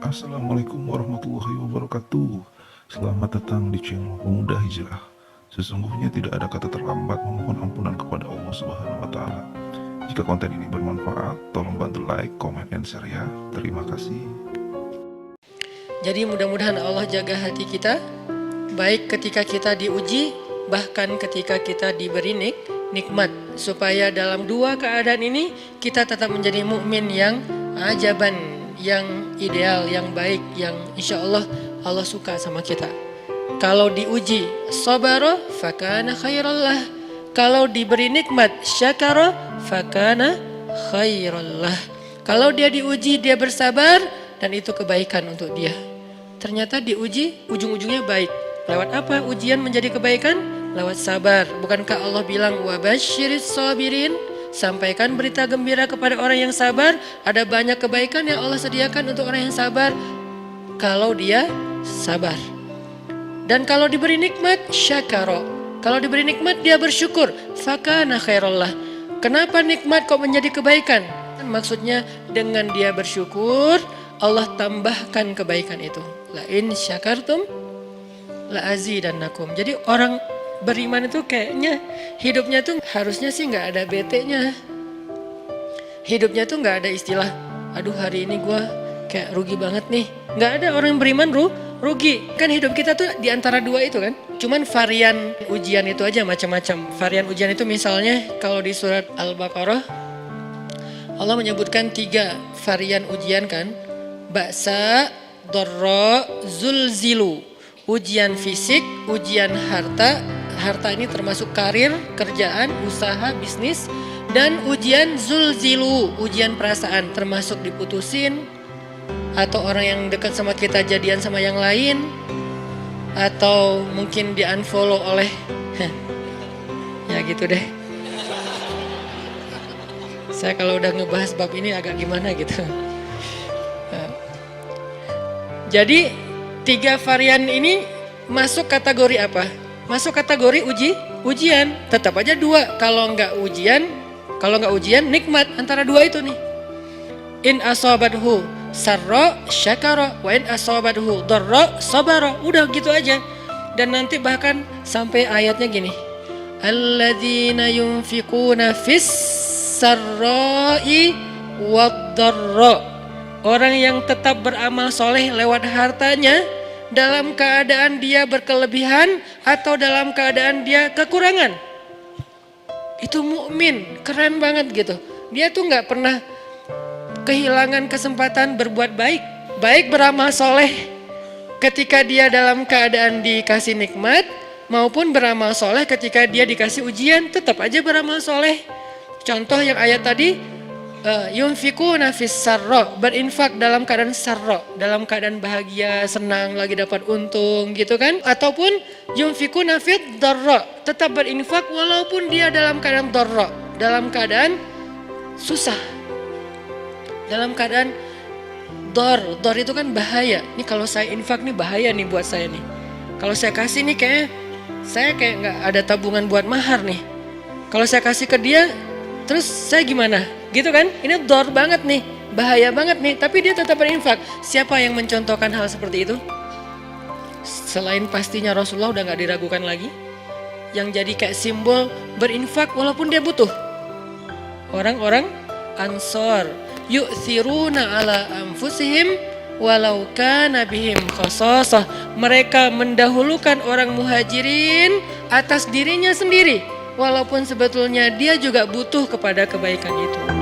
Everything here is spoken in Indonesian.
Assalamualaikum warahmatullahi wabarakatuh. Selamat datang di channel Pemuda Hijrah. Sesungguhnya tidak ada kata terlambat memohon ampunan kepada Allah Subhanahu wa taala. Jika konten ini bermanfaat, tolong bantu like, comment, dan share ya. Terima kasih. Jadi mudah-mudahan Allah jaga hati kita, baik ketika kita diuji, bahkan ketika kita diberi nikmat, supaya dalam dua keadaan ini kita tetap menjadi mukmin yang ajaban, yang ideal, yang baik, yang insya Allah Allah suka sama kita. Kalau diuji sabara fakana khairallah, kalau diberi nikmat syakara fakana khairallah. Kalau dia diuji dia bersabar dan itu kebaikan untuk dia. Ternyata diuji ujung-ujungnya baik. Lewat apa ujian menjadi kebaikan? Lewat sabar. Bukankah Allah bilang wabasyiris sabirin? Sampaikan berita gembira kepada orang yang sabar. Ada banyak kebaikan yang Allah sediakan untuk orang yang sabar kalau dia sabar. Dan kalau diberi nikmat syakara. Kalau diberi nikmat dia bersyukur. Fakana khairallah. Kenapa nikmat kok menjadi kebaikan? Maksudnya dengan dia bersyukur Allah tambahkan kebaikan itu. La in syakartum la azidannakum. Jadi orang beriman itu kayaknya hidupnya tuh harusnya sih nggak ada bete-nya. Hidupnya tuh nggak ada istilah, aduh hari ini gue kayak rugi banget nih. Nggak ada orang yang beriman rugi. Kan hidup kita tuh di antara dua itu kan. Cuman varian ujian itu aja macam-macam. Varian ujian itu misalnya kalau di surat Al-Baqarah Allah menyebutkan 3 varian ujian kan. Ba'sa, dharra, zulzilu. Ujian fisik, ujian harta. Harta ini termasuk karir, kerjaan, usaha, bisnis. Dan ujian zulzilu, ujian perasaan termasuk diputusin. Atau orang yang dekat sama kita jadian sama yang lain. Atau mungkin di unfollow oleh ya gitu deh. Saya kalau udah ngebahas bab ini agak gimana gitu. Jadi 3 varian ini masuk kategori apa? Masuk kategori ujian. Tetap aja 2. Kalau nggak ujian nikmat antara 2 itu nih. In asabathu sarra syakara wa in asabathu dharra sabara. Udah gitu aja. Dan nanti bahkan sampai ayatnya gini. Alladzina yunfiquna fis sarra'i wad dharra. Orang yang tetap beramal soleh lewat hartanya dalam keadaan dia berkelebihan atau dalam keadaan dia kekurangan. Itu mukmin, keren banget gitu. Dia tuh nggak pernah kehilangan kesempatan berbuat baik. Baik beramal soleh ketika dia dalam keadaan dikasih nikmat maupun beramal soleh ketika dia dikasih ujian tetap aja beramal soleh. Contoh yang ayat tadi. Yunfikuna fis sarra, berinfak dalam keadaan sarra, dalam keadaan bahagia, senang, lagi dapat untung gitu kan. Ataupun yunfikuna fit dharra, tetap berinfak walaupun dia dalam keadaan dharra, dalam keadaan susah. Dalam keadaan dor itu kan bahaya. Nih kalau saya infak nih bahaya nih buat saya nih. Kalau saya kasih nih saya kayak nggak ada tabungan buat mahar nih. Kalau saya kasih ke dia terus saya gimana? Gitu kan? Ini dor banget nih, bahaya banget nih. Tapi dia tetap berinfak. Siapa yang mencontohkan hal seperti itu? Selain pastinya Rasulullah udah gak diragukan lagi. Yang jadi kayak simbol berinfak walaupun dia butuh. Orang-orang Ansor. Yu'thiruna ala anfusihim walau kana bihim khasasah. Mereka mendahulukan orang muhajirin atas dirinya sendiri. Walaupun sebetulnya dia juga butuh kepada kebaikan itu.